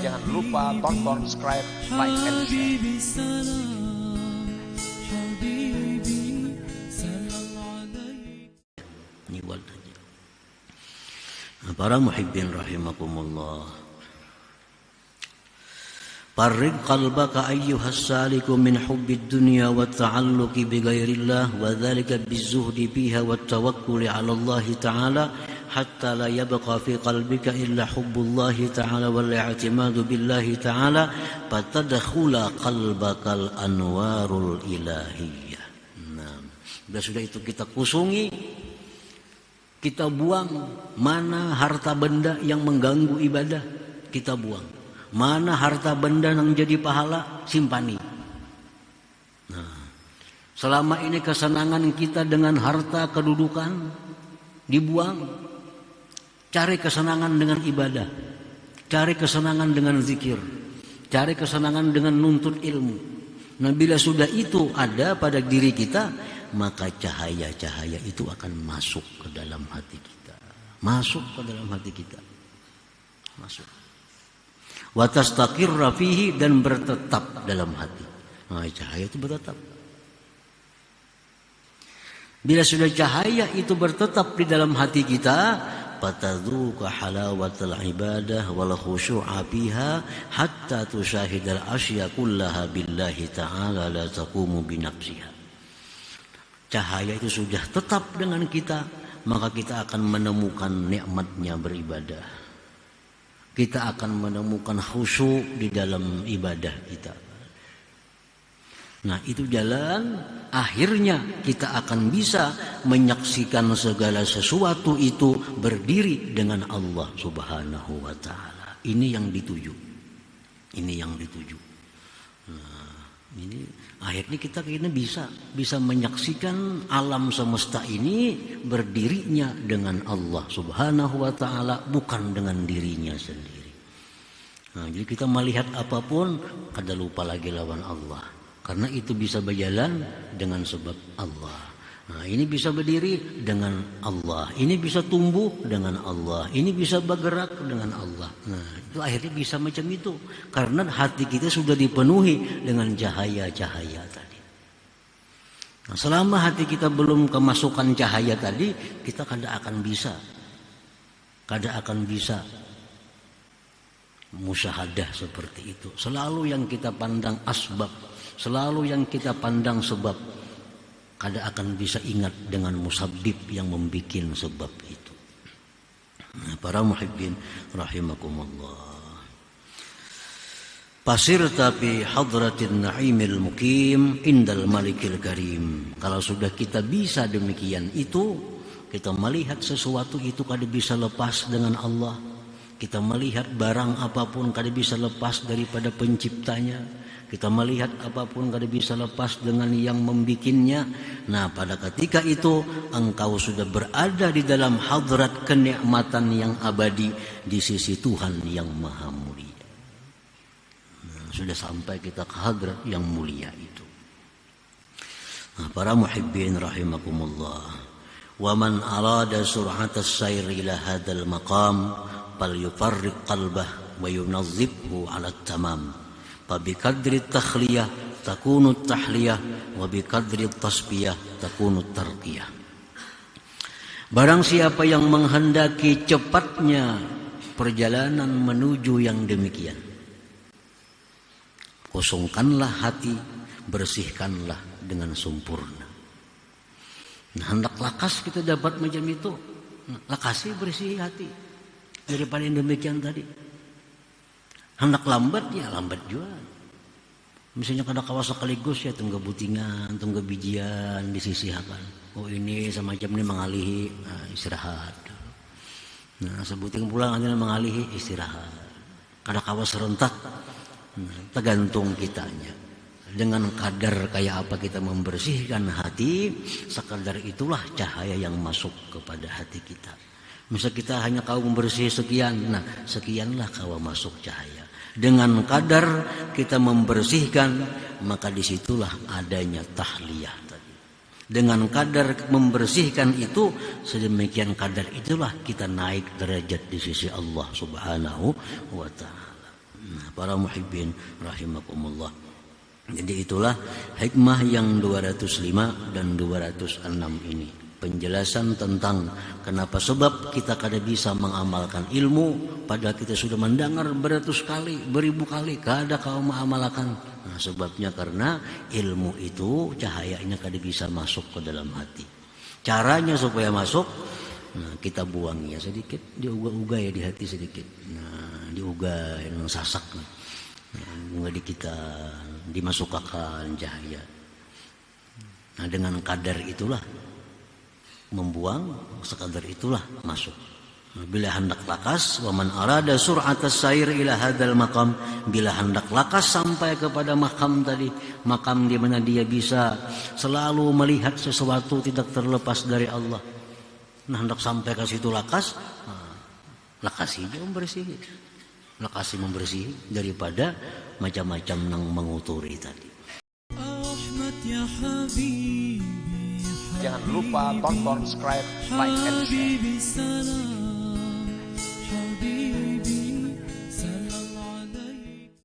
Jangan lupa tonton, subscribe, like, and share. Para muhibbin rahimakumullah, farrid qalbaka ayyuhas saliku min hubbid dunya wa ta'alluqi bi ghairillah wa dhalika bizuhdi fiha wa tawakkuli 'ala Allah ta'ala hatta la yabqa fi qalbika illa hubbullahi ta'ala wal i'timadu billahi ta'ala fatadkhula qalbakal anwarul ilahiyah. Nah, sudah itu kita kusungi, kita buang. Mana harta benda yang mengganggu ibadah, kita buang. Mana harta benda yang jadi pahala, simpani. Nah, selama ini kesenangan kita dengan harta kedudukan dibuang. Cari kesenangan dengan ibadah, cari kesenangan dengan zikir, cari kesenangan dengan nuntut ilmu. Nah, bila sudah itu ada pada diri kita, maka cahaya-cahaya itu akan masuk ke dalam hati kita. Masuk ke dalam hati kita. Masuk. Wa tastaqirra fihi, dan bertetap dalam hati. Nah, cahaya itu bertetap. Bila sudah cahaya itu bertetap di dalam hati kita, fatadzuqa halawatal ibadah wal khusyu'a fiha hatta tusyahidal asya kullaha billahi ta'ala la taqumu bi nafsiha. Cahaya itu sudah tetap dengan kita, maka kita akan menemukan nikmatnya beribadah. Kita akan menemukan khusyuk di dalam ibadah kita. Nah, itu jalan akhirnya kita akan bisa menyaksikan segala sesuatu itu berdiri dengan Allah Subhanahu wa ta'ala. Ini yang dituju. Ini yang dituju. Nah, ini akhirnya kita bisa menyaksikan alam semesta ini berdirinya dengan Allah Subhanahu wa ta'ala, bukan dengan dirinya sendiri. Nah, jadi kita melihat apapun kada lupa lagi lawan Allah. Karena itu bisa berjalan dengan sebab Allah. Nah, ini bisa berdiri dengan Allah. Ini bisa tumbuh dengan Allah. Ini bisa bergerak dengan Allah. Nah, itu akhirnya bisa macam itu. Karena hati kita sudah dipenuhi dengan cahaya-cahaya tadi. Nah, selama hati kita belum kemasukan cahaya tadi, kita kada akan bisa musyahadah seperti itu. Selalu yang kita pandang asbab, selalu yang kita pandang sebab, kada akan bisa ingat dengan musabbib yang membuat sebab itu. Nah, para muhibbin rahimakumullah, pasir tapi hadratin na'imil mukim indal malikil karim. Kalau sudah kita bisa demikian itu, kita melihat sesuatu itu kada bisa lepas dengan Allah. Kita melihat barang apapun kada bisa lepas daripada penciptanya. Kita melihat apapun kada bisa lepas dengan yang membikinnya. Nah, pada ketika itu engkau sudah berada di dalam hadrat kenikmatan yang abadi di sisi Tuhan yang maha mulia. Nah, sudah sampai kita ke hadrat yang mulia itu. Nah, para muhibbin rahimakumullah, wa man arada sur'atas sayr ila hadzal maqam fal yufarriq qalbah wa yunazzibhu 'ala tamam. Fabikadri takhliyah takunu tahliyah wa bikadri tasbiyah takunu tarqiyah. Barang siapa yang menghendaki cepatnya perjalanan menuju yang demikian, kosongkanlah hati, bersihkanlah dengan sempurna. Nah, hendak lakas kita dapat macam itu, lakasi bersih hati daripada yang demikian tadi. Hendak lambat, ya lambat juga. Misalnya kada kawas sekaligus, ya tunggu butingan, tunggu bijian disisihkan. Oh, ini semacam ini mengalihi, nah, istirahat. Nah, sebuting pulang nanti mengalihi, istirahat. Kada kawas serentak, nah, tergantung kitanya. Dengan kadar kayak apa kita membersihkan hati, sekadar itulah cahaya yang masuk kepada hati kita. Misal kita hanya kau membersih sekian, nah sekianlah kau masuk cahaya. Dengan kadar kita membersihkan, maka disitulah adanya tahliyah tadi. Dengan kadar membersihkan itu, sedemikian kadar itulah kita naik derajat di sisi Allah Subhanahu wa taala. Nah, para muhibbin rahimakumullah. Jadi itulah hikmah yang 205 dan 206 ini. Penjelasan tentang kenapa sebab kita kada bisa mengamalkan ilmu padahal kita sudah mendengar beratus kali, beribu kali, kada kau mengamalkan. Nah, sebabnya karena ilmu itu cahayanya kada bisa masuk ke dalam hati. Caranya supaya masuk, nah kita buang ya sedikit, diuga-uga ya di hati sedikit. Nah, diuga yang sasak. Nah, kita dimasukkan cahaya. Nah, dengan kadar itulah membuang, sekadar itulah masuk. Bila hendak lakas, waman arada sur'atas sair ila hadzal maqam, bila hendak lakas sampai kepada makam tadi, makam di mana dia bisa selalu melihat sesuatu tidak terlepas dari Allah. Nah, hendak sampai ke situ lakas, lakasi dia membersih. Lakasi membersih daripada macam-macam yang menguturi tadi. Jangan lupa tonton, subscribe, like, and share.